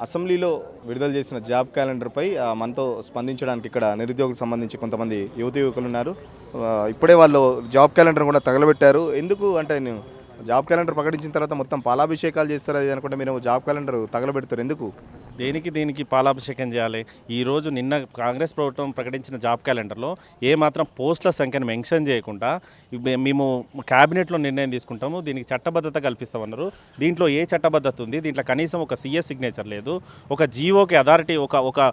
అసెంబ్లీలో విడుదల చేసిన జాబ్ క్యాలెండర్పై మనతో స్పందించడానికి ఇక్కడ నిరుద్యోగులకు సంబంధించి కొంతమంది యువకులు ఉన్నారు. ఇప్పుడే వాళ్ళు జాబ్ క్యాలెండర్ కూడా తగలబెట్టారు. ఎందుకు అంటే నేను జాబ్ క్యాలెండర్ ప్రకటించిన తర్వాత మొత్తం పాలాభిషేకాలు చేస్తారు అది అనుకుంటే మీరు జాబ్ క్యాలెండర్ తగలబెడతారు ఎందుకు? దీనికి పాలాభిషేకం చేయాలి. ఈరోజు నిన్న కాంగ్రెస్ ప్రభుత్వం ప్రకటించిన జాబ్ క్యాలెండర్లో ఏమాత్రం పోస్టుల సంఖ్యను మెన్షన్ చేయకుండా మేము క్యాబినెట్లో నిర్ణయం తీసుకుంటాము, దీనికి చట్టబద్ధత కల్పిస్తామన్నారు. దీంట్లో ఏ చట్టబద్ధత ఉంది? దీంట్లో కనీసం ఒక సీఎస్ సిగ్నేచర్ లేదు. ఒక జీవోకి అథారిటీ ఒక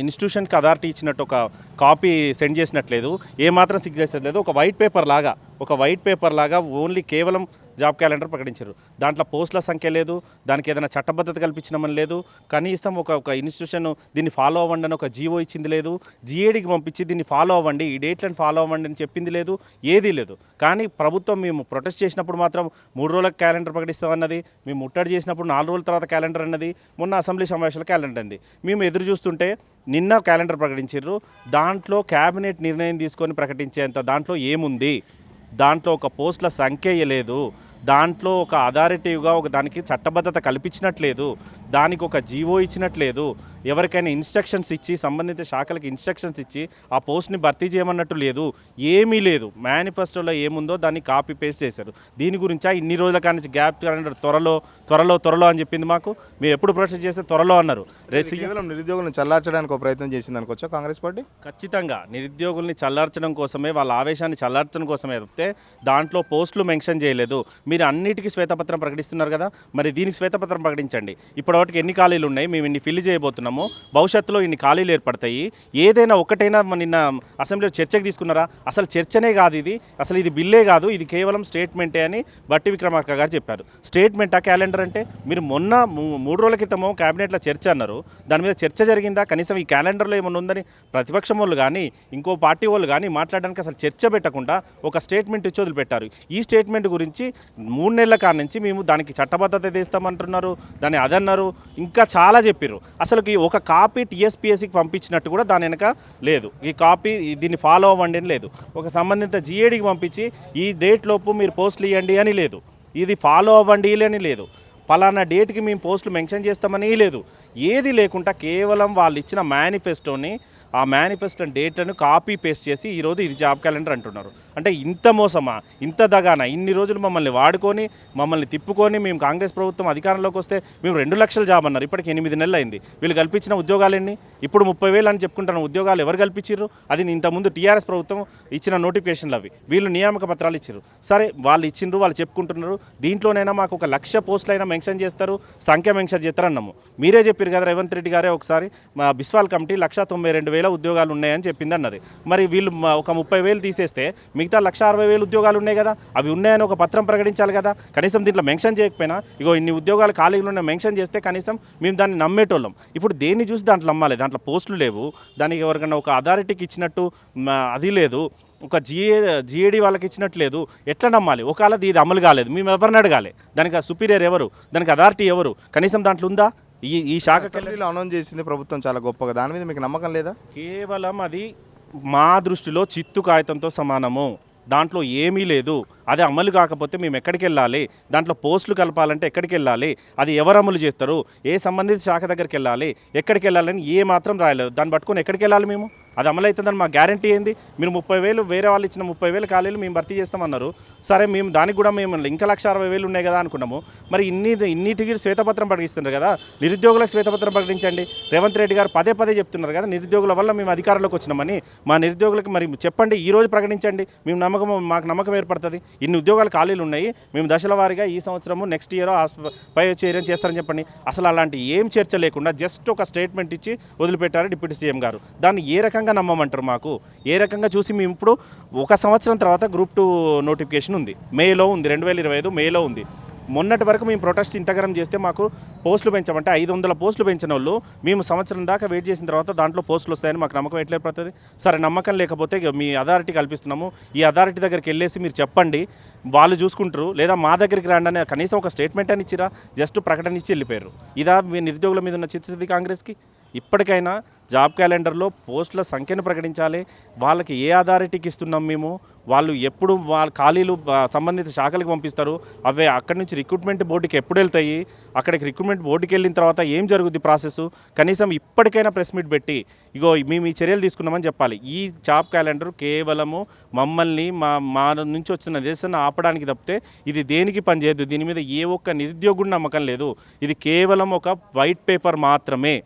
ఇన్స్టిట్యూషన్కి అథారిటీ ఇచ్చినట్టు ఒక కాపీ సెండ్ చేసినట్లేదు. ఏమాత్రం సిగ్నేచర్ లేదు. ఒక వైట్ పేపర్ లాగా ఓన్లీ కేవలం జాబ్ క్యాలెండర్ ప్రకటించారు. దాంట్లో పోస్టుల సంఖ్య లేదు, దానికి ఏదైనా చట్టబద్ధత కల్పించినామని లేదు. కనీసం ఒక ఇన్స్టిట్యూషన్ దీన్ని ఫాలో అవ్వండి అని ఒక జీవో ఇచ్చింది లేదు. జీఏడీకి పంపించి దీన్ని ఫాలో అవ్వండి, ఈ డేట్లను ఫాలో అవ్వండి అని చెప్పింది లేదు, ఏదీ లేదు. కానీ ప్రభుత్వం మేము ప్రొటెస్ట్ చేసినప్పుడు మాత్రం 3 రోజులకు క్యాలెండర్ ప్రకటిస్తామన్నది, మేము ముట్టడి చేసినప్పుడు 4 రోజుల తర్వాత క్యాలెండర్ అన్నది, మొన్న అసెంబ్లీ సమావేశాల క్యాలెండర్ అంది. మేము ఎదురు చూస్తుంటే నిన్న క్యాలెండర్ ప్రకటించారు. దాంట్లో క్యాబినెట్ నిర్ణయం తీసుకొని ప్రకటించేంత దాంట్లో ఏముంది? దాంట్లో ఒక పోస్టుల సంఖ్య లేదు, దాంట్లో ఒక అథారిటీగా దానికి చట్టబద్ధత కల్పించినట్లేదు, దానికి ఒక జీవో ఇచ్చినట్లేదు, ఎవరికైనా ఇన్స్ట్రక్షన్స్ ఇచ్చి సంబంధిత శాఖలకు ఇన్స్ట్రక్షన్స్ ఇచ్చి ఆ పోస్ట్ని భర్తీ చేయమన్నట్టు లేదు, ఏమీ లేదు. మేనిఫెస్టోలో ఏముందో దాన్ని కాపీ పేస్ట్ చేశారు. దీని గురించా ఇన్ని రోజుల కానీ గ్యాప్ క్యాలెండర్ త్వరలో అని చెప్పింది మాకు. మేము ఎప్పుడు ప్రొటెస్ట్ చేస్తే త్వరలో అన్నారు. కేవలం నిరుద్యోగులను చల్లార్చడానికి ఒక ప్రయత్నం చేసింది అనుకోవచ్చా కాంగ్రెస్ పార్టీ? ఖచ్చితంగా నిరుద్యోగుల్ని చల్లార్చడం కోసమే, వాళ్ళ ఆవేశాన్ని చల్లార్చడం కోసమే చెప్తే దాంట్లో పోస్టులు మెన్షన్ చేయలేదు. మీరు అన్నిటికీ శ్వేతపత్రం ప్రకటిస్తున్నారు కదా, మరి దీనికి శ్వేతపత్రం ప్రకటించండి. ఇప్పటివరకు ఎన్ని ఖాళీలు ఉన్నాయి, మేము ఇన్ని ఫిల్ చేయబోతున్నాము, భవిష్యత్తులో ఇన్ని ఖాళీలు ఏర్పడతాయి, ఏదైనా ఒకటైనా నిన్న అసెంబ్లీలో చర్చకు తీసుకున్నారా? అసలు చర్చనే కాదు ఇది, అసలు ఇది బిల్లే కాదు, ఇది కేవలం స్టేట్మెంటే అని బట్టి విక్రమార్క గారు చెప్పారు. స్టేట్మెంటా క్యాలెండర్ అంటే? మీరు మొన్న 3 రోజుల క్రితము క్యాబినెట్లో చర్చ అన్నారు, దాని మీద చర్చ జరిగిందా? కనీసం ఈ క్యాలెండర్లో ఏమైనా ఉందని ప్రతిపక్షం వాళ్ళు కానీ ఇంకో పార్టీ వాళ్ళు కానీ మాట్లాడడానికి అసలు చర్చ పెట్టకుండా ఒక స్టేట్మెంట్ ఇచ్చి వదిలిపెట్టారు. ఈ స్టేట్మెంట్ గురించి 3 నెలల కాడ నుంచి మేము దానికి చట్టబద్ధత తెస్తామంటున్నారు, దాన్ని అదన్నారు, ఇంకా చాలా చెప్పారు. అసలుకి ఒక కాపీ టీఎస్పీఎస్సికి పంపించినట్టు కూడా దాని వెనక లేదు. ఈ కాపీ దీన్ని ఫాలో అవ్వండి అని లేదు. ఒక సంబంధిత జీఏడీకి పంపించి ఈ డేట్ లోపు మీరు పోస్టులు ఇవ్వండి అని లేదు. ఇది ఫాలో అవ్వండి అని లేదు. పలానా డేట్కి మేము పోస్టులు మెన్షన్ చేస్తామని లేదు. ఏది లేకుండా కేవలం వాళ్ళు ఇచ్చిన మేనిఫెస్టోని, ఆ మేనిఫెస్టో డేట్లను కాపీ పేస్ట్ చేసి ఈరోజు ఇది జాబ్ క్యాలెండర్ అంటున్నారు. అంటే ఇంత మోసమా, ఇంత దగానా? ఇన్ని రోజులు మమ్మల్ని వాడుకొని, మమ్మల్ని తిప్పుకొని, మేము కాంగ్రెస్ ప్రభుత్వం అధికారంలోకి వస్తే మేము 2 లక్షల జాబ్ అన్నారు. ఇప్పటికి 8 నెలలు అయింది. వీళ్ళు కల్పించిన ఉద్యోగాలు ఎన్ని? ఇప్పుడు 30,000 అని చెప్పుకుంటున్న ఉద్యోగాలు ఎవరు కల్పించారు? అది ఇంతకుముందు టీఆర్ఎస్ ప్రభుత్వం ఇచ్చిన నోటిఫికేషన్లు అవి. వీళ్ళు నియామక పత్రాలు ఇచ్చారు. సరే, వాళ్ళు ఇచ్చిండ్రు, వాళ్ళు చెప్పుకుంటున్నారు. దీంట్లోనైనా మాకు 1,00,000 పోస్టులైనా మెన్షన్ చేస్తారు, సంఖ్య మెన్షన్ చేస్తారన్నాము. మీరే చెప్పారు కదా, రేవంత్ రెడ్డి గారే ఒకసారి మా బిస్వాల్ కమిటీ 192,000 ఉద్యోగాలు ఉన్నాయని చెప్పింది అన్నది. మరి వీళ్ళు ఒక 30,000 తీసేస్తే మిగతా 160,000 ఉద్యోగాలు ఉన్నాయి కదా, అవి ఉన్నాయని ఒక పత్రం ప్రకటించాలి కదా. కనీసం దీంట్లో మెన్షన్ చేయకపోయినా ఇగో ఇన్ని ఉద్యోగాలు ఖాళీలు ఉన్నాయి మెన్షన్ చేస్తే కనీసం మేము దాన్ని నమ్మేటోళ్ళం. ఇప్పుడు దేన్ని చూసి దాంట్లో నమ్మాలి? దాంట్లో పోస్టులు లేవు, దానికి ఎవరికైనా ఒక అథారిటీకి ఇచ్చినట్టు అది లేదు, ఒక జీఏడీ వాళ్ళకి ఇచ్చినట్టు లేదు. ఎట్లా నమ్మాలి? ఒకవేళ ఇది అమలు కాలేదు, మేము ఎవరిని అడగాలి? దానికి సుపీరియర్ ఎవరు? దానికి అథారిటీ ఎవరు? కనీసం దాంట్లో ఉందా? ఈ శాఖ అనౌన్స్ చేసింది ప్రభుత్వం చాలా గొప్పగా, దాని మీద మీకు నమ్మకం లేదా? కేవలం అది మా దృష్టిలో చిత్తు కాగితంతో సమానము. దాంట్లో ఏమీ లేదు. అది అమలు కాకపోతే మేము ఎక్కడికి వెళ్ళాలి? దాంట్లో పోస్టులు కలపాలంటే ఎక్కడికి వెళ్ళాలి? అది ఎవరు అమలు చేస్తారు? ఏ సంబంధిత శాఖ దగ్గరికి వెళ్ళాలి? ఎక్కడికి వెళ్ళాలని ఏ మాత్రం రాయలేదు. దాన్ని పట్టుకొని ఎక్కడికి వెళ్ళాలి మేము? అది అమలు అవుతుందని మా గ్యారంటీ ఏంది? మీరు 30,000 వేరే వాళ్ళు ఇచ్చిన 30,000 ఖాళీలు మేము భర్తీ చేస్తామన్నారు. సరే, మేము దానికి కూడా మేము ఇంకా 160,000 ఉన్నాయి కదా అనుకున్నాము. మరి ఇన్నిటికి శ్వేతపత్రం ప్రకటిస్తున్నారు కదా, నిరుద్యోగులకు శ్వేతపత్రం ప్రకటించండి. రేవంత్ రెడ్డి గారు పదే చెప్తున్నారు కదా, నిరుద్యోగుల వల్ల మేము అధికారంలోకి వచ్చినామని. మా నిరుద్యోగులకు మరి చెప్పండి, ఈరోజు ప్రకటించండి, మాకు నమ్మకం ఏర్పడుతుంది. ఇన్ని ఉద్యోగాలు ఖాళీలు ఉన్నాయి, మేము దశల వారీగా ఈ సంవత్సరము నెక్స్ట్ ఇయర్ పై చర్య చేస్తారని చెప్పండి. అసలు అలాంటి ఏం చర్చ లేకుండా జస్ట్ ఒక స్టేట్మెంట్ ఇచ్చి వదిలిపెట్టారు డిప్యూటీ సీఎం గారు. దాన్ని ఏ రకంగా నమ్మమంటారు? మాకు ఏ రకంగా చూసి మేము ఇప్పుడు 1 సంవత్సరం తర్వాత గ్రూప్ 2 నోటిఫికేషన్ ఉంది, మేలో ఉంది, 2025 మేలో ఉంది. మొన్నటి వరకు మేము ప్రొటెస్ట్ ఇంతగరం చేస్తే మాకు పోస్టులు పెంచమంటే 500 పోస్టులు పెంచిన వాళ్ళు మేము సంవత్సరం దాకా వెయిట్ చేసిన తర్వాత దాంట్లో పోస్టులు వస్తాయని మాకు నమ్మకం ఎట్లా పడుతుంది? సరే, నమ్మకం లేకపోతే మీ అథారిటీ కల్పిస్తున్నాము, ఈ అథారిటీ దగ్గరికి వెళ్ళేసి మీరు చెప్పండి, వాళ్ళు చూసుకుంటారు, లేదా మా దగ్గరికి రండి అని కనీసం ఒక స్టేట్మెంట్ అని ఇచ్చిరా? జస్ట్ ప్రకటన ఇచ్చి వెళ్ళిపోయారు. ఇదా మీ నిరుద్యోగుల మీద ఉన్న చిత్తశుద్ధి కాంగ్రెస్కి? ఇప్పటికైనా జాబ్ క్యాలెండర్లో పోస్టుల సంఖ్యను ప్రకటించాలి. వాళ్ళకి ఏ అథారిటీకి ఇస్తున్నాం మేము, వాళ్ళు ఎప్పుడు వాళ్ళ ఖాళీలు సంబంధిత శాఖలకు పంపిస్తారు, అవే అక్కడి నుంచి రిక్రూట్మెంట్ బోర్డుకి ఎప్పుడు వెళ్తాయి, అక్కడికి రిక్రూట్మెంట్ బోర్డుకి వెళ్ళిన తర్వాత ఏం జరుగుద్ది ప్రాసెస్, కనీసం ఇప్పటికైనా ప్రెస్ మీట్ పెట్టి ఇగో మేము ఈ చర్యలు తీసుకున్నామని చెప్పాలి. ఈ జాబ్ క్యాలెండర్ కేవలము మమ్మల్ని మా నుంచి వచ్చిన నిరసన ఆపడానికి తప్పితే ఇది దేనికి పనిచేయదు. దీని మీద ఏ ఒక్క నిరుద్యోగుడి నమ్మకం లేదు. ఇది కేవలం ఒక వైట్ పేపర్ మాత్రమే.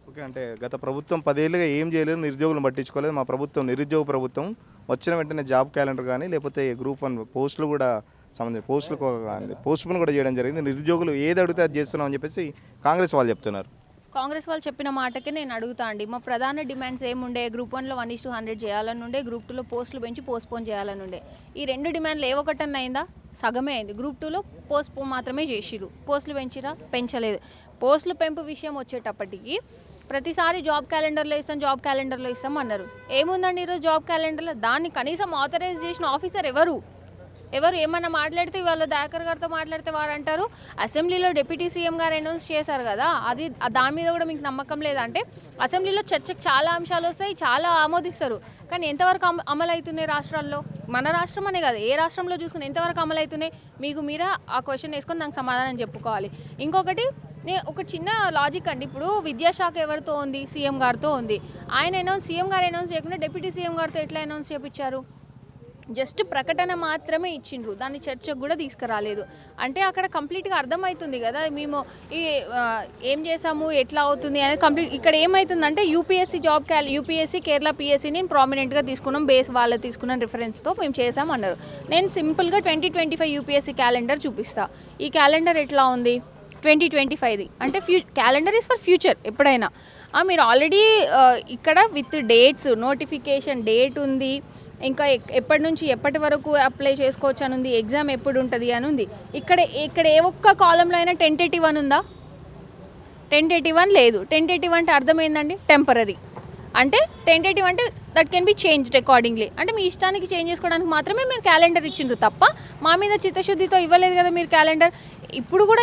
ఓకే, అంటే గత ప్రభుత్వం 10 ఏళ్ళుగా ఏం చేయలేదు, నిరుద్యోగులను పట్టించుకోలేదు. మా ప్రభుత్వం నిరుద్యోగ ప్రభుత్వం. వచ్చిన వెంటనే జాబ్ క్యాలెండర్ కానీ లేకపోతే గ్రూప్ 1 పోస్టులు కూడా సంబంధించి పోస్టులను కూడా చేయడం జరిగింది. నిరుద్యోగులు ఏది అడిగితే అది చేస్తున్నాం అని చెప్పేసి కాంగ్రెస్ వాళ్ళు చెప్తున్నారు. కాంగ్రెస్ వాళ్ళు చెప్పిన మాటకే నేను అడుగుతా అండి. మా ప్రధాన డిమాండ్స్ ఏముండే? గ్రూప్ 1లో 1:100 చేయాలని ఉండే, గ్రూప్ 2లో పోస్టులు పెంచి పోస్ట్పోన్ చేయాలని ఉండే. ఈ 2 డిమాండ్లు ఏ ఒక్కటన్నా అయిందా? సగమే అయింది. గ్రూప్ 2లో పోస్ట్పోన్ మాత్రమే చేసిరు, పోస్టులు పెంచిరా? పెంచలేదు. పోస్టుల పెంపు విషయం వచ్చేటప్పటికి ప్రతిసారి జాబ్ క్యాలెండర్లో ఇస్తాం అన్నారు. ఏముందండి ఈరోజు జాబ్ క్యాలెండర్లో? దాన్ని కనీసం ఆథరైజ్ చేసిన ఆఫీసర్ ఎవరు ఏమన్నా మాట్లాడితే ఇవాళ దయాకర్ గారితో మాట్లాడితే వారు అంటారు అసెంబ్లీలో డిప్యూటీ సీఎం గారు అనౌన్స్ చేశారు కదా, అది దాని మీద కూడా మీకు నమ్మకం లేదంటే అసెంబ్లీలో చర్చకు చాలా అంశాలు వస్తాయి, చాలా ఆమోదిస్తారు. కానీ ఎంతవరకు అమలు అవుతున్నాయి రాష్ట్రాల్లో? మన రాష్ట్రం అనే కాదు, ఏ రాష్ట్రంలో చూసుకుని ఎంతవరకు అమలు అవుతున్నాయి? మీరే ఆ క్వశ్చన్ వేసుకొని దానికి సమాధానం చెప్పుకోవాలి. ఇంకొకటి ఒక చిన్న లాజిక్ అండి. ఇప్పుడు విద్యాశాఖ ఎవరితో ఉంది? సీఎం గారితో ఉంది. సీఎం గారు అనౌన్స్ చేయకుండా డిప్యూటీ సీఎం గారితో ఎట్లా అనౌన్స్ చేయించారు? జస్ట్ ప్రకటన మాత్రమే ఇచ్చిండ్రు, దాన్ని చర్చకు కూడా తీసుకురాలేదు. అంటే అక్కడ కంప్లీట్గా అర్థమవుతుంది కదా మేము ఏం చేసాము, ఎట్లా అవుతుంది అనేది కంప్లీట్. ఇక్కడ ఏమవుతుందంటే యూపీఎస్సీ కేరళ పిఎస్సీని ప్రామినెంట్గా తీసుకున్నాం, బేస్ వాళ్ళు తీసుకున్న రిఫరెన్స్తో మేము చేసామన్నారు. నేను సింపుల్గా 2025 యూపీఎస్సీ క్యాలెండర్ చూపిస్తా. ఈ క్యాలెండర్ ఎట్లా ఉంది? 2025ది అంటే క్యాలెండర్ ఈజ్ ఫర్ ఫ్యూచర్. ఎప్పుడైనా మీరు ఆల్రెడీ ఇక్కడ విత్ డేట్స్, నోటిఫికేషన్ డేట్ ఉంది, ఇంకా ఎప్పటి నుంచి ఎప్పటి వరకు అప్లై చేసుకోవచ్చు అని ఉంది, ఎగ్జామ్ ఎప్పుడు ఉంటుంది అని ఉంది. ఇక్కడ ఏ ఒక్క కాలంలో అయినా టెంటేటివ్ అని ఉందా? టెంటేటివ్ అని లేదు. టెంటేటివ్ అంటే అర్థం ఏందండి? టెంపరరీ. అంటే టెంటేటివ్ అంటే that can be changed accordingly. అంటే మీ ఇష్టానికి చేంజ్ చేసుకోవడానికి మాత్రమే మీరు క్యాలెండర్ ఇచ్చిండ్రు తప్ప మా మీద చిత్తశుద్ధితో ఇవ్వలేదు కదా మీరు క్యాలెండర్. ఇప్పుడు కూడా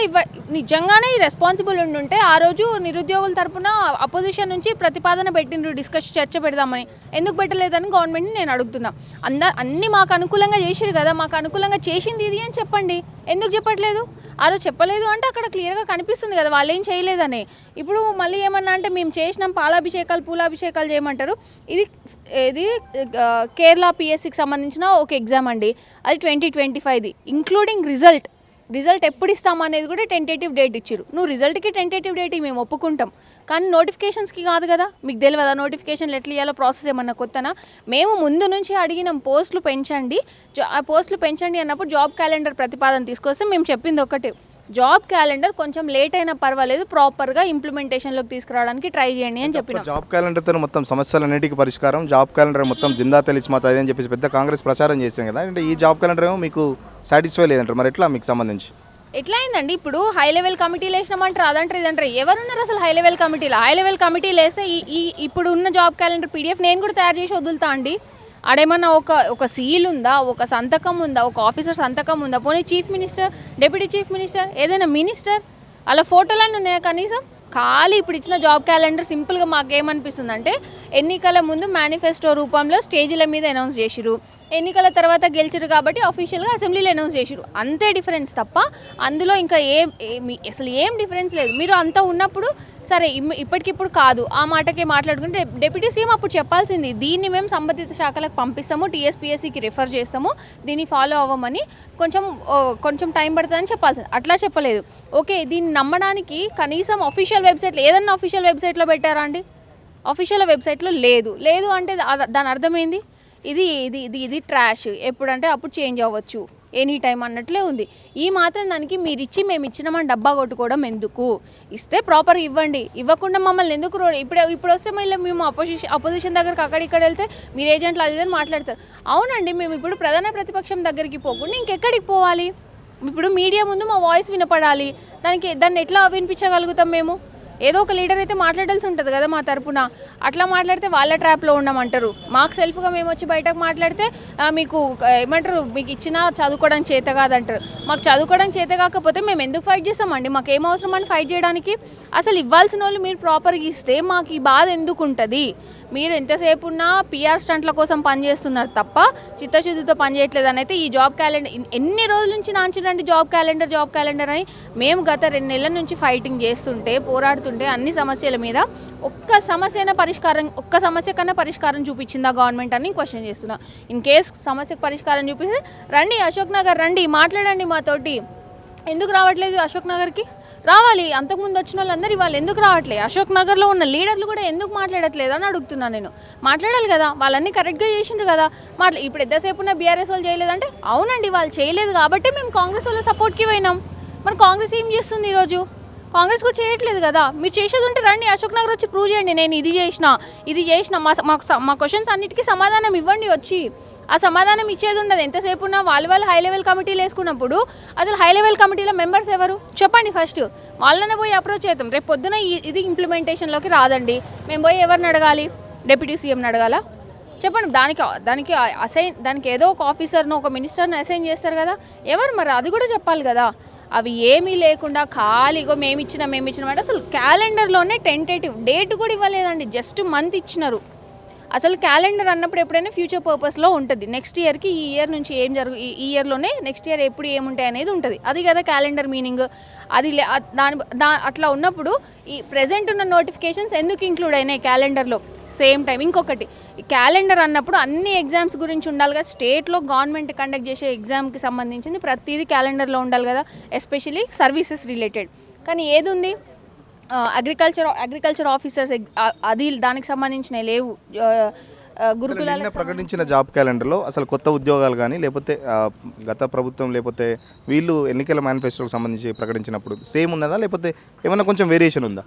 నిజంగానే రెస్పాన్సిబుల్ ఉంటే ఆ రోజు నిరుద్యోగుల తరపున అపోజిషన్ నుంచి ప్రతిపాదన పెట్టిండ్రు, చర్చ పెడదామని. ఎందుకు పెట్టలేదని గవర్నమెంట్ని నేను అడుగుతున్నా. అన్నీ మాకు అనుకూలంగా చేసిరు కదా, మాకు అనుకూలంగా చేసింది ఇది అని చెప్పండి. ఎందుకు చెప్పట్లేదు? ఆ రోజు చెప్పలేదు అంటే అక్కడ క్లియర్గా కనిపిస్తుంది కదా వాళ్ళు ఏం చేయలేదని. ఇప్పుడు మళ్ళీ ఏమన్నా అంటే మేము చేసినాం పాలాభిషేకాలు పూలాభిషేకాలు చేయమంటారు. ఇది కేరళ పిఎస్సికి సంబంధించిన ఒక ఎగ్జామ్ అండి, అది 2025ది ఇంక్లూడింగ్ రిజల్ట్ ఎప్పుడు ఇస్తామనేది కూడా టెంటేటివ్ డేట్ ఇచ్చారు. నువ్వు రిజల్ట్కి టెంటేటివ్ డేట్ మేము ఒప్పుకుంటాం, కానీ నోటిఫికేషన్స్కి కాదు కదా. మీకు తెలియదా నోటిఫికేషన్లు ఎట్లా ఇవ్వాలో? ప్రాసెస్ ఏమన్నా కొత్తనా? మేము ముందు నుంచి అడిగినాం పోస్టులు పెంచండి అన్నప్పుడు జాబ్ క్యాలెండర్ ప్రతిపాదన తీసుకొస్తే మేము చెప్పింది ఒకటే, జాబ్ క్యాలెండర్ కొంచెం లేట్ అయినా పర్వాలేదు, ప్రాపర్గా ఇంప్లిమెంటేషన్లోకి తీసుకురావడానికి ట్రై చేయండి అని చెప్పినాం. జాబ్ క్యాలెండర్తో మొత్తం సమస్యలన్నిటికీ పరిష్కారం, జాబ్ క్యాలెండర్ మొత్తం జిందా తెలిసిమాత అని చెప్పేసి పెద్ద కాంగ్రెస్ ప్రచారం చేసాం కదా. అంటే ఈ జాబ్ క్యాలెండర్ ఏమో మీకు సాటిస్ఫై లేదంటారు, మరి ఎట్లా మీకు సంబంధించి? ఎట్లా అయిందండి? ఇప్పుడు హై లెవెల్ కమిటీలు వేసినామంటారు, అదంటారు ఇదంటారు. ఎవరున్నారు అసలు హై లెవెల్ కమిటీలు వేస్తే ఇప్పుడు ఉన్న జాబ్ క్యాలెండర్ పీడిఎఫ్ నేను కూడా తయారు చేసి వదులుతా అండి. ఆడేమన్నా ఒక సీల్ ఉందా, ఒక సంతకం ఉందా, ఒక ఆఫీసర్ సంతకం ఉందా? పోనీ chief minister, deputy chief minister, ఏదైనా మినిస్టర్ అలా ఫోటోలన్నీ ఉన్నాయా కనీసం? ఖాళీ ఇప్పుడు ఇచ్చిన జాబ్ క్యాలెండర్ సింపుల్గా మాకేమనిపిస్తుంది అంటే ఎన్నికల ముందు మేనిఫెస్టో రూపంలో స్టేజీల మీద అనౌన్స్ చేసిరు, ఎన్నికల తర్వాత గెలిచిరు కాబట్టి అఫీషియల్గా అసెంబ్లీలో అనౌన్స్ చేసిరు, అంతే డిఫరెన్స్ తప్ప అందులో ఇంకా అసలు ఏం డిఫరెన్స్ లేదు. మీరు అంతా ఉన్నప్పుడు సరే ఇప్పటికిప్పుడు కాదు ఆ మాటకే మాట్లాడుకుంటే డిప్యూటీ సీఎం అప్పుడు చెప్పాల్సింది, దీన్ని మేము సంబంధిత శాఖలకు పంపిస్తాము, టీఎస్పీఎస్సీకి రిఫర్ చేస్తాము, దీన్ని ఫాలో అవ్వమని కొంచెం టైం పడుతుందని చెప్పాల్సింది. అట్లా చెప్పలేదు. ఓకే, దీన్ని నమ్మడానికి కనీసం అఫీషియల్ వెబ్సైట్లో ఏదన్నా అఫీషియల్ వెబ్సైట్లో పెట్టారా అండి? అఫీషియల్ వెబ్సైట్లో లేదు అంటే దాని అర్థమైంది ఇది ట్రాష్, ఎప్పుడంటే అప్పుడు చేంజ్ అవ్వచ్చు, ఎనీ టైం అన్నట్లే ఉంది. ఈ మాత్రం దానికి మీరు ఇచ్చి మేము ఇచ్చినామని డబ్బా కొట్టుకోవడం ఎందుకు? ఇస్తే ప్రాపర్గా ఇవ్వండి, ఇవ్వకుండా మమ్మల్ని ఎందుకు ఇప్పుడు వస్తే మళ్ళీ మేము అపోజిషన్ దగ్గరికి అక్కడిక్కడ వెళ్తే మీరు ఏజెంట్లు అది అని మాట్లాడతారు. అవునండి, మేము ఇప్పుడు ప్రధాన ప్రతిపక్షం దగ్గరికి పోకుండా ఇంకెక్కడికి పోవాలి? ఇప్పుడు మీడియా ముందు మా వాయిస్ వినపడాలి, దాన్ని ఎట్లా వినిపించగలుగుతాం మేము? ఏదో ఒక లీడర్ అయితే మాట్లాడాల్సి ఉంటుంది కదా మా తరపున. అట్లా మాట్లాడితే వాళ్ళ ట్రాప్లో ఉండమంటారు. మాకు సెల్ఫ్గా మేము వచ్చి బయటకు మాట్లాడితే మీకు ఏమంటారు, మీకు ఇచ్చినా చదువుకోవడానికి చేత కాదంటారు. మాకు చదువుకోవడానికి చేత కాకపోతే మేము ఎందుకు ఫైట్ చేస్తామండి? మాకు ఏం అవసరం అని ఫైట్ చేయడానికి? అసలు ఇవ్వాల్సిన వాళ్ళు మీరు ప్రాపర్గా ఇస్తే మాకు ఈ బాధ ఎందుకు ఉంటుంది? మీరు ఎంతసేపు ఉన్నా పిఆర్ స్టంట్ల కోసం పనిచేస్తున్నారు తప్ప చిత్తశుద్ధితో పనిచేయట్లేదు అని అయితే ఈ జాబ్ క్యాలెండర్ ఎన్ని రోజుల నుంచి నాంచిరండి జాబ్ క్యాలెండర్ అని. మేము గత 2 నెలల నుంచి ఫైటింగ్ చేస్తుంటే, పోరాడుతుంటే అన్ని సమస్యల మీద ఒక్క సమస్య కన్నా పరిష్కారం చూపించిందా గవర్నమెంట్ అని క్వశ్చన్ చేస్తున్నా. ఇన్ కేస్ సమస్యకు పరిష్కారం చూపిస్తే రండి అశోక్ నగర్ రండి, మాట్లాడండి మాతోటి. ఎందుకు రావట్లేదు అశోక్ నగర్కి? రావాలి. అంతకుముందు వచ్చిన వాళ్ళందరూ ఇవాళ ఎందుకు రావట్లేదు? అశోక్ నగర్లో ఉన్న లీడర్లు కూడా ఎందుకు మాట్లాడట్లేదు అని అడుగుతున్నాను నేను. మాట్లాడాలి కదా, వాళ్ళన్నీ కరెక్ట్గా చేసిండ్రు కదా. ఇప్పుడు ఎంతసేపు ఉన్న బీఆర్ఎస్ వాళ్ళు చేయలేదంటే అవునండి వాళ్ళు చేయలేదు కాబట్టి మేము కాంగ్రెస్ వాళ్ళ సపోర్ట్కి పోయినాం. మరి కాంగ్రెస్ ఏం చేస్తుంది ఈరోజు? కాంగ్రెస్ కూడా చేయట్లేదు కదా. మీరు చేసేది ఉంటే రండి అశోక్ నగర్ వచ్చి ప్రూవ్ చేయండి, నేను ఇది చేసిన మా క్వశ్చన్స్ అన్నిటికీ సమాధానం ఇవ్వండి వచ్చి. ఆ సమాధానం ఇచ్చేది ఉండదు. ఎంతసేపు ఉన్నా వాళ్ళు హై లెవెల్ కమిటీలు వేసుకున్నప్పుడు అసలు హై లెవెల్ కమిటీలో మెంబర్స్ ఎవరు చెప్పండి ఫస్ట్. వాళ్ళనే పోయి అప్రోచ్ చేద్దాం. రేపు పొద్దున ఇది ఇంప్లిమెంటేషన్లోకి రాదండి, మేము పోయి ఎవరిని అడగాలి? డిప్యూటీ సీఎంని అడగాలా? చెప్పండి. దానికి ఏదో ఒక ఆఫీసర్ను, ఒక మినిస్టర్ని అసైన్ చేస్తారు కదా, ఎవరు మరి? అది కూడా చెప్పాలి కదా. అవి ఏమీ లేకుండా ఖాళీగా మేము ఇచ్చినాం అంటే అసలు క్యాలెండర్లోనే టెంటేటివ్ డేట్ కూడా ఇవ్వలేదండి, జస్ట్ మంత్ ఇచ్చినారు. అసలు క్యాలెండర్ అన్నప్పుడు ఎప్పుడైనా ఫ్యూచర్ పర్పస్లో ఉంటుంది. నెక్స్ట్ ఇయర్కి ఈ ఇయర్ నుంచి ఏం ఈ ఇయర్లోనే నెక్స్ట్ ఇయర్ ఎప్పుడు ఏముంటాయి అనేది ఉంటుంది. అది కదా క్యాలెండర్ మీనింగ్. అది అట్లా ఉన్నప్పుడు ఈ ప్రెజెంట్ ఉన్న నోటిఫికేషన్స్ ఎందుకు ఇంక్లూడ్ అయినాయి క్యాలెండర్లో? సేమ్ టైం ఇంకొకటి, ఈ క్యాలెండర్ అన్నప్పుడు అన్ని ఎగ్జామ్స్ గురించి ఉండాలి కదా. స్టేట్లో గవర్నమెంట్ కండక్ట్ చేసే ఎగ్జామ్కి సంబంధించింది ప్రతిదీ క్యాలెండర్లో ఉండాలి కదా, ఎస్పెషలీ సర్వీసెస్ రిలేటెడ్. కానీ ఏది ఉంది? అగ్రికల్చర్ ఆఫీసర్స్ అది దానికి సంబంధించినవి లేవు. గురుకులాలకు ప్రకటించిన జాబ్ క్యాలెండర్లో అసలు కొత్త ఉద్యోగాలు కానీ లేకపోతే గత ప్రభుత్వం లేకపోతే వీళ్ళు ఎన్నికల మేనిఫెస్టోకి సంబంధించి ప్రకటించినప్పుడు సేమ్ ఉన్నదా లేకపోతే ఏమైనా కొంచెం వేరియేషన్ ఉందా?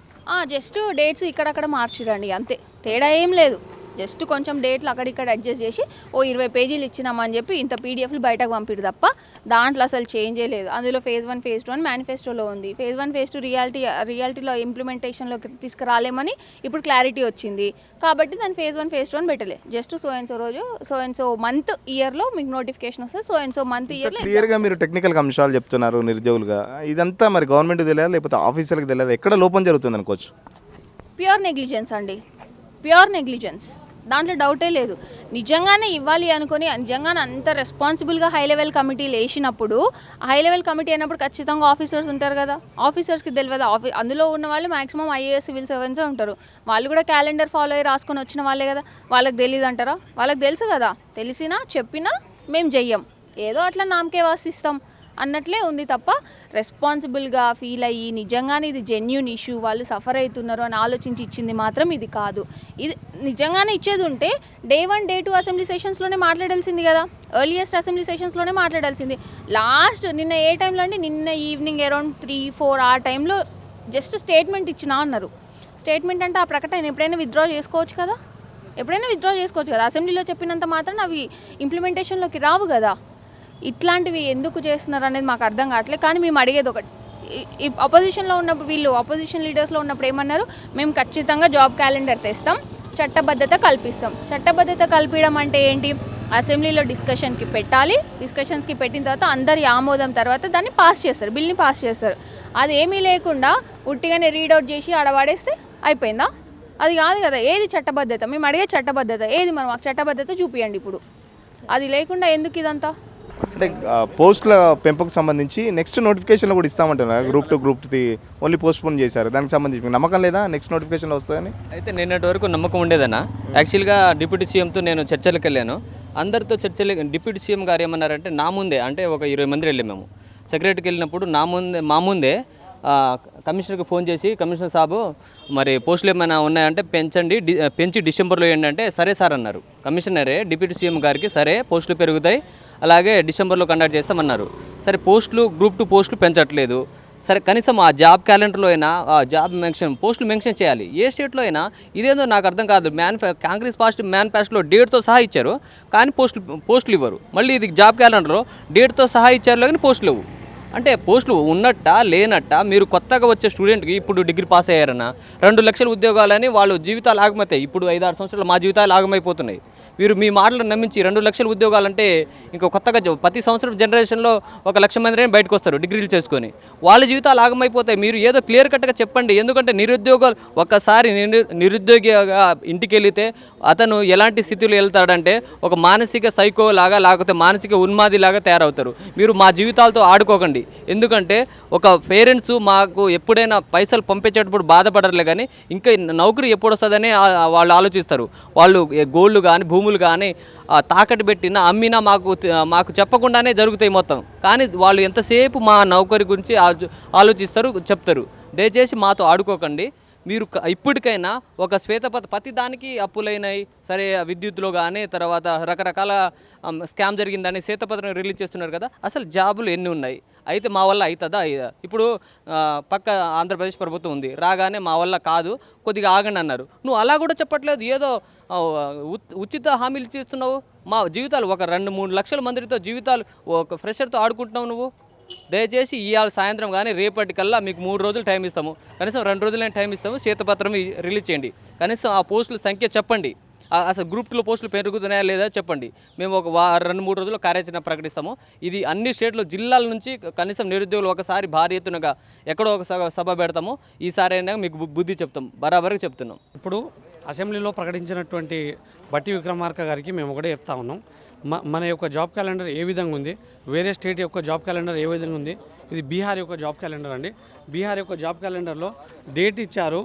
జస్ట్ డేట్స్ ఇక్కడక్కడ మార్చిరండి అంతే, తేడా ఏం లేదు. జస్ట్ కొంచెం డేట్లు అక్కడిక్కడ అడ్జస్ట్ చేసి 20 పేజీలు ఇచ్చినామని చెప్పి ఇంత పీడిఎఫ్లు బయటకు పంపిడు తప్ప దాంట్లో అసలు చేంజే లేదు. అందులో ఫేజ్ 1 ఫేజ్ 2 అని మేనిఫెస్టోలో ఉంది. ఫేజ్ 1 ఫేజ్ 2 రియాలిటీలో ఇంప్లిమెంటేషన్లోకి తీసుకురాలేమని ఇప్పుడు క్లారిటీ వచ్చింది కాబట్టి దాన్ని ఫేజ్ 1 ఫేజ్ 2 అని పెట్టలే. జస్ట్ సో అండ్ సో రోజు సో అండ్ సో మంత్ ఇయర్లో మీకు నోటిఫికేషన్ వస్తుంది. సో అండ్ సో మంత్ ఇయర్లో క్లియర్గా మీరు టెక్నికల్ అంశాలు చెప్తున్నారు నిరుద్యోగులుగా. ఇదంతా మరి గవర్నమెంట్కి తెలియాలి లేకపోతే ఆఫీసర్కి తెలియదు, ఎక్కడ లోపం జరుగుతుంది అనుకోవచ్చు? ప్యూర్ నెగ్లిజెన్స్ అండి, ప్యూర్ నెగ్లిజెన్స్, దాంట్లో డౌటే లేదు. నిజంగానే ఇవ్వాలి అనుకుని నిజంగానే అంత రెస్పాన్సిబుల్గా హై లెవెల్ కమిటీలు వేసినప్పుడు, హై లెవెల్ కమిటీ అయినప్పుడు ఖచ్చితంగా ఆఫీసర్స్ ఉంటారు కదా. ఆఫీసర్స్కి తెలియదు. అందులో ఉన్న వాళ్ళు మ్యాక్సిమం ఐఏఎస్ సివిల్ సర్వెంట్సే ఉంటారు. వాళ్ళు కూడా క్యాలెండర్ ఫాలో అయ్యి రాసుకొని వచ్చిన వాళ్ళే కదా. వాళ్ళకి తెలియదు అంటారా? వాళ్ళకి తెలుసు కదా. తెలిసినా చెప్పినా మేము చెయ్యం, ఏదో అట్లా నామకే వాసిస్తాం అన్నట్లే ఉంది తప్ప రెస్పాన్సిబుల్గా ఫీల్ అయ్యి నిజంగానే ఇది జెన్యూన్ ఇష్యూ వాళ్ళు సఫర్ అవుతున్నారు అని ఆలోచించి ఇచ్చింది మాత్రం ఇది కాదు. ఇది నిజంగానే ఇచ్చేది ఉంటే డే 1 డే 2 అసెంబ్లీ సెషన్స్లోనే మాట్లాడాల్సింది కదా. ఎర్లియస్ట్ అసెంబ్లీ సెషన్స్లోనే మాట్లాడాల్సింది. లాస్ట్ నిన్న ఏ టైంలో అండి? నిన్న ఈవినింగ్ అరౌండ్ 3-4 ఆ టైంలో జస్ట్ స్టేట్మెంట్ ఇచ్చినా అన్నారు. స్టేట్మెంట్ అంటే ఆ ప్రకటన ఎప్పుడైనా విత్డ్రా చేసుకోవచ్చు కదా, అసెంబ్లీలో చెప్పినంత మాత్రం అవి ఇంప్లిమెంటేషన్లోకి రావు కదా. ఇట్లాంటివి ఎందుకు చేస్తున్నారు అనేది మాకు అర్థం కావట్లేదు. కానీ మేము అడిగేది ఒకటి, ఈ అపోజిషన్లో ఉన్నప్పుడు వీళ్ళు అపోజిషన్ లీడర్స్లో ఉన్నప్పుడు ఏమన్నారు? మేము ఖచ్చితంగా జాబ్ క్యాలెండర్ తెస్తాం, చట్టబద్ధత కల్పిస్తాం. చట్టబద్ధత కల్పించడం అంటే ఏంటి? అసెంబ్లీలో డిస్కషన్స్కి పెట్టిన తర్వాత అందరి ఆమోదం తర్వాత దాన్ని బిల్ని పాస్ చేస్తారు. అది ఏమీ లేకుండా ఉట్టిగానే రీడౌట్ చేసి ఆడవాడేస్తే అయిపోయిందా? అది కాదు కదా. ఏది చట్టబద్ధత? మేము అడిగే చట్టబద్ధత ఏది? మరి మాకు చట్టబద్ధత చూపియండి. ఇప్పుడు అది లేకుండా ఎందుకు ఇదంతా? అంటే పోస్టుల పెంపుకు సంబంధించి నెక్స్ట్ నోటిఫికేషన్లో కూడా ఇస్తామంటున్నారు. గ్రూప్ 2 గ్రూప్ 3 ఓన్లీ పోస్ట్పోన్ చేశారు. దానికి సంబంధించి నమ్మకం లేదా నెక్స్ట్ నోటిఫికేషన్లో వస్తుందని? అయితే నిన్నటి వరకు నమ్మకం ఉండేదన్న. యాక్చువల్గా డిప్యూటీ సీఎంతో నేను చర్చలకు వెళ్ళాను. అందరితో డిప్యూటీ సీఎం గారు ఏమన్నారంటే నా ముందే, అంటే ఒక 20 మంది వెళ్ళాము మేము సెక్రటరీకి వెళ్ళినప్పుడు, మా ముందే కమిషనర్కి ఫోన్ చేసి, కమిషనర్ సాబు మరి పోస్టులు ఏమైనా ఉన్నాయంటే పెంచి డిసెంబర్లో ఏంటంటే సరే సార్ అన్నారు. కమిషనరే డిప్యూటీ సీఎం గారికి సరే పోస్టులు పెరుగుతాయి అలాగే డిసెంబర్లో కండక్ట్ చేస్తామన్నారు. సరే గ్రూప్ 2 పోస్టులు పెంచట్లేదు. సరే కనీసం ఆ జాబ్ క్యాలెండర్లో అయినా పోస్టులు మెన్షన్ చేయాలి. ఏ స్టేట్లో అయినా ఇదేందో నాకు అర్థం కాదు. కాంగ్రెస్ పార్టీ మేనిఫెస్టోలో డేట్తో సహా ఇచ్చారు కానీ పోస్టులు ఇవ్వరు. మళ్ళీ ఇది జాబ్ క్యాలెండర్లో డేట్తో సహా ఇచ్చారు కానీ పోస్టులు ఇవ్వు. అంటే పోస్టులు ఉన్నట్టా లేనట్టా మీరు కొత్తగా వచ్చే స్టూడెంట్కి ఇప్పుడు డిగ్రీ పాస్ అయ్యారన్న 2 లక్షల ఉద్యోగాలని వాళ్ళు జీవితాలు ఆగమవుతాయి. ఇప్పుడు 5-6 సంవత్సరాలు మా జీవితాలు ఆగమైపోతున్నాయి. మీరు మీ మాటలను నమ్మించి 2 లక్షల ఉద్యోగాలంటే ఇంకా కొత్తగా ప్రతి సంవత్సరం జనరేషన్లో 1,00,000 మంది బయటకు వస్తారు డిగ్రీలు చేసుకొని. వాళ్ళ జీవితాలు ఆగమైపోతాయి. మీరు ఏదో క్లియర్ కట్గా చెప్పండి. ఎందుకంటే నిరుద్యోగాలు ఒక్కసారి నిరుద్యోగిగా ఇంటికి వెళితే అతను ఎలాంటి స్థితిలో వెళ్తాడంటే ఒక మానసిక సైకో లాగా లేకపోతే మానసిక ఉన్మాది లాగా తయారవుతారు. మీరు మా జీవితాలతో ఆడుకోకండి. ఎందుకంటే ఒక పేరెంట్స్ మాకు ఎప్పుడైనా పైసలు పంపించేటప్పుడు బాధపడరులే కానీ ఇంకా నౌకరీ ఎప్పుడు వస్తుందని వాళ్ళు ఆలోచిస్తారు. వాళ్ళు గోల్డ్ కానీ భూములు కానీ తాకట్టు పెట్టినా అమ్మినా మాకు చెప్పకుండానే జరుగుతాయి మొత్తం. కానీ వాళ్ళు ఎంతసేపు మా నౌకరీ గురించి ఆలోచిస్తారు, చెప్తారు. దయచేసి మాతో ఆడుకోకండి. మీరు ఇప్పటికైనా ఒక ప్రతి దానికి అప్పులైనాయి సరే, విద్యుత్లో కానీ తర్వాత రకరకాల స్కామ్ జరిగిందని శ్వేతపత్రం రిలీజ్ చేస్తున్నారు కదా. అసలు జాబులు ఎన్ని ఉన్నాయి? అయితే మా వల్ల అవుతుందా? ఇప్పుడు పక్క ఆంధ్రప్రదేశ్ ప్రభుత్వం ఉంది, రాగానే మా వల్ల కాదు కొద్దిగా ఆగండి అన్నారు. నువ్వు అలా కూడా చెప్పట్లేదు, ఏదో ఉచిత హామీలు చేస్తున్నావు. మా జీవితాలు ఒక 2-3 లక్షల మందితో జీవితాలు ఒక ఫ్రెషర్తో ఆడుకుంటున్నావు నువ్వు. దయచేసి ఇవాళ సాయంత్రం కానీ రేపటికల్లా మీకు 3 రోజులు టైం ఇస్తాము, కనీసం 2 రోజులైనా టైం ఇస్తాము. శ్వేతపత్రం రిలీజ్ చేయండి. కనీసం ఆ పోస్టుల సంఖ్య చెప్పండి. అసలు గ్రూప్ 2 పోస్టులు పెరుగుతున్నాయా లేదా చెప్పండి. మేము ఒక 2-3 రోజుల్లో కార్యాచరణ ప్రకటిస్తాము. ఇది అన్ని స్టేట్లో జిల్లాల నుంచి కనీసం నిరుద్యోగులు ఒకసారి భారీ ఎత్తునగా ఎక్కడో ఒక సభ పెడతాము. ఈసారి అయినా మీకు బుద్ధి చెప్తాం, బరాబర్గా చెప్తున్నాం. ఇప్పుడు అసెంబ్లీలో ప్రకటించినటువంటి బట్టి విక్రమార్క గారికి మేము ఒకటే చెప్తా ఉన్నాం. మన యొక్క జాబ్ క్యాలెండర్ ఏ విధంగా ఉంది, వేరే స్టేట్ యొక్క జాబ్ క్యాలెండర్ ఏ విధంగా ఉంది, ఇది బీహార్ యొక్క జాబ్ క్యాలెండర్ అండి. బీహార్ యొక్క జాబ్ క్యాలెండర్లో డేట్ ఇచ్చారు,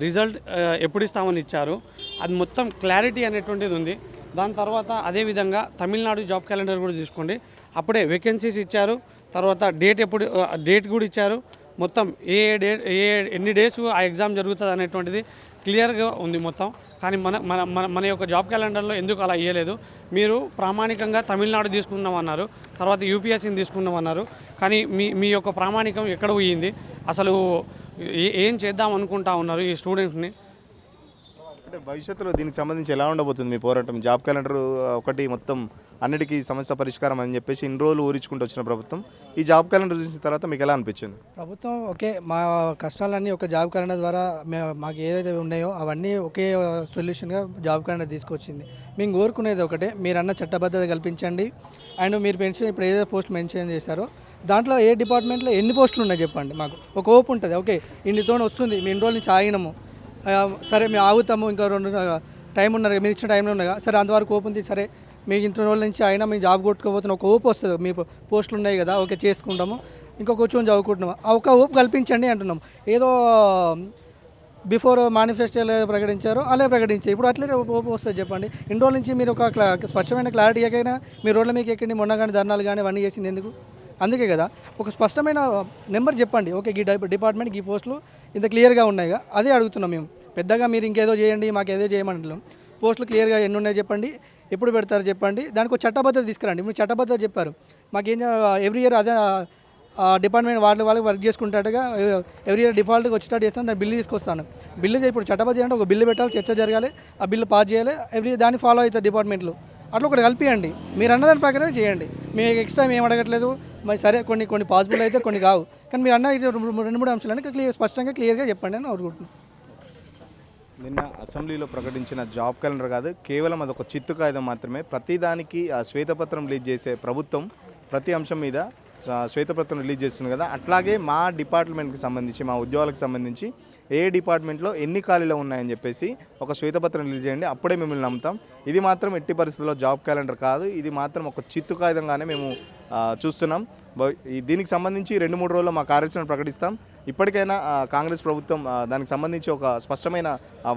రిజల్ట్ ఎప్పుడు ఇస్తామని ఇచ్చారు, అది మొత్తం క్లారిటీ అనేటువంటిది ఉంది. దాని తర్వాత అదేవిధంగా తమిళనాడు జాబ్ క్యాలెండర్ కూడా తీసుకోండి, అప్పుడే వేకెన్సీస్ ఇచ్చారు, తర్వాత డేట్ కూడా ఇచ్చారు. మొత్తం ఎన్ని డేస్ ఆ ఎగ్జామ్ జరుగుతుంది అనేటువంటిది క్లియర్గా ఉంది మొత్తం. కానీ మన యొక్క జాబ్ క్యాలెండర్లో ఎందుకు అలా ఇవ్వలేదు? మీరు ప్రామాణికంగా తమిళనాడు తీసుకున్నామన్నారు, తర్వాత యూపీఎస్సీని తీసుకున్నామన్నారు. కానీ మీ యొక్క ప్రామాణికం ఎక్కడ పోయింది? అసలు ఏం చేద్దాం అనుకుంటా ఉన్నారు ఈ స్టూడెంట్స్ని? అంటే భవిష్యత్తులో దీనికి సంబంధించి ఎలా ఉండబోతుంది మీ పోరాటం? జాబ్ క్యాలెండర్ ఒకటి మొత్తం అన్నిటికీ సమస్య పరిష్కారం అని చెప్పేసి ఇన్ని రోజులు ఊరించుకుంటూ వచ్చిన ప్రభుత్వం ఈ జాబ్ క్యాలెండర్ చూసిన తర్వాత మీకు ఎలా అనిపించింది? ప్రభుత్వం ఓకే, మా కష్టాలన్నీ ఒక జాబ్ క్యాలెండర్ ద్వారా మాకు ఏదైతే ఉన్నాయో అవన్నీ ఒకే సొల్యూషన్గా జాబ్ క్యాలెండర్ తీసుకొచ్చింది. మేము కోరుకునేది ఒకటే, మీరన్న చట్టబద్ధత కల్పించండి. అండ్ మీరు పెన్షన్ ఇప్పుడు ఏదైతే పోస్ట్ మెన్షన్ చేశారో దాంట్లో ఏ డిపార్ట్మెంట్లో ఎన్ని పోస్టులు ఉన్నాయి చెప్పండి. మాకు ఒక ఓపు ఉంటుంది. ఓకే, ఇన్నితో వస్తుంది, మీ ఇన్ని రోజుల నుంచి ఆగినాము, సరే మేము ఆగుతాము, ఇంకా 2 టైం ఉన్నారు, మీరు ఇచ్చిన టైంలో ఉన్నాయి, సరే అంతవరకు ఓపు ఉంది, సరే మీకు ఇంటి రోజుల నుంచి అయినా మేము జాబ్ కొట్టుకోబోతున్న ఒక ఓపు వస్తుంది, మీ పోస్టులు ఉన్నాయి కదా, ఓకే చేసుకుంటాము, ఇంకా కూర్చొని చదువుకుంటున్నాము, ఒక ఓపు కల్పించండి అంటున్నాము. ఏదో బిఫోర్ మేనిఫెస్టోలో ప్రకటించారో అలా ప్రకటించారు, ఇప్పుడు అట్లే ఓపు వస్తుంది చెప్పండి. ఇన్ని రోజుల నుంచి మీరు ఒక స్పష్టమైన క్లారిటీ ఎక్కైనా మీ రోడ్ల మీకు ఎక్కండి, మొన్న కానీ ధర్నాలు కానీ అవన్నీ చేసింది ఎందుకు? అందుకే కదా ఒక స్పష్టమైన నెంబర్ చెప్పండి. ఓకే, ఈ డిపార్ట్మెంట్ ఈ పోస్టులు ఇంత క్లియర్గా ఉన్నాయిగా, అదే అడుగుతున్నాం మేము. పెద్దగా మీరు ఇంకేదో చేయండి మాకు ఏదో చేయమంటున్నాం. పోస్టులు క్లియర్గా ఎన్ని ఉన్నాయో చెప్పండి, ఎప్పుడు పెడతారు చెప్పండి, దానికి ఒక చట్టబద్ధత తీసుకురండి. మీరు చట్టబద్ధత చెప్పారు, మాకేం ఎవ్రీ ఇయర్ అదే డిపార్ట్మెంట్ వాళ్ళకి వర్క్ చేసుకుంటాడుగా ఎవ్రీ ఇయర్ డిఫాల్ట్గా వచ్చేటట్టు చేస్తాను, దాన్ని బిల్లు తీసుకొస్తాను. బిల్లు ఇప్పుడు చట్టబద్ధత అంటే ఒక బిల్లు పెట్టాలి, చర్చ జరగాలి, ఆ బిల్లు పాస్ చేయాలి, దాన్ని ఫాలో అవుతారు డిపార్ట్మెంట్లో. అట్లా ఒకటి కలిపియండి, మీరు అన్నదాని ప్రకారమే చేయండి. మేము ఎక్స్ట్రా ఏం అడగట్లేదు. మరి సరే కొన్ని పాసిబుల్ అయితే కొన్ని కావు, కానీ మీరు అన్న 2-3 అంశాలని స్పష్టంగా క్లియర్గా చెప్పండి అని అడుగుతున్నాను. నిన్న అసెంబ్లీలో ప్రకటించిన జాబ్ క్యాలెండర్ కాదు, కేవలం అదొక చిత్తు కాగితం మాత్రమే. ప్రతిదానికి ఆ శ్వేతపత్రం రిలీజ్ చేసే ప్రభుత్వం ప్రతి అంశం మీద శ్వేతపత్రం రిలీజ్ చేస్తుంది కదా, అట్లాగే మా డిపార్ట్మెంట్కి సంబంధించి మా ఉద్యోగాలకు సంబంధించి ఏ డిపార్ట్మెంట్లో ఎన్ని ఖాళీలు ఉన్నాయని చెప్పేసి ఒక శ్వేతపత్రం రిలీజ్ చేయండి, అప్పుడే మిమ్మల్ని నమ్ముతాం. ఇది మాత్రం ఎట్టి పరిస్థితుల్లో జాబ్ క్యాలెండర్ కాదు, ఇది మాత్రం ఒక చిత్తు కాగితంగానే మేము చూస్తున్నాం. దీనికి సంబంధించి 2-3 రోజుల్లో మా కార్యాచరణ ప్రకటిస్తాం. ఇప్పటికైనా కాంగ్రెస్ ప్రభుత్వం దానికి సంబంధించి ఒక స్పష్టమైన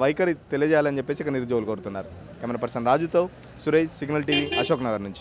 వైఖరి తెలియజేయాలని చెప్పేసి ఇక నిరుద్యోగులు కోరుతున్నారు. కెమెరా పర్సన్ రాజుతో సురేష్, సిగ్నల్ టీవీ, అశోక్ నగర్ నుంచి.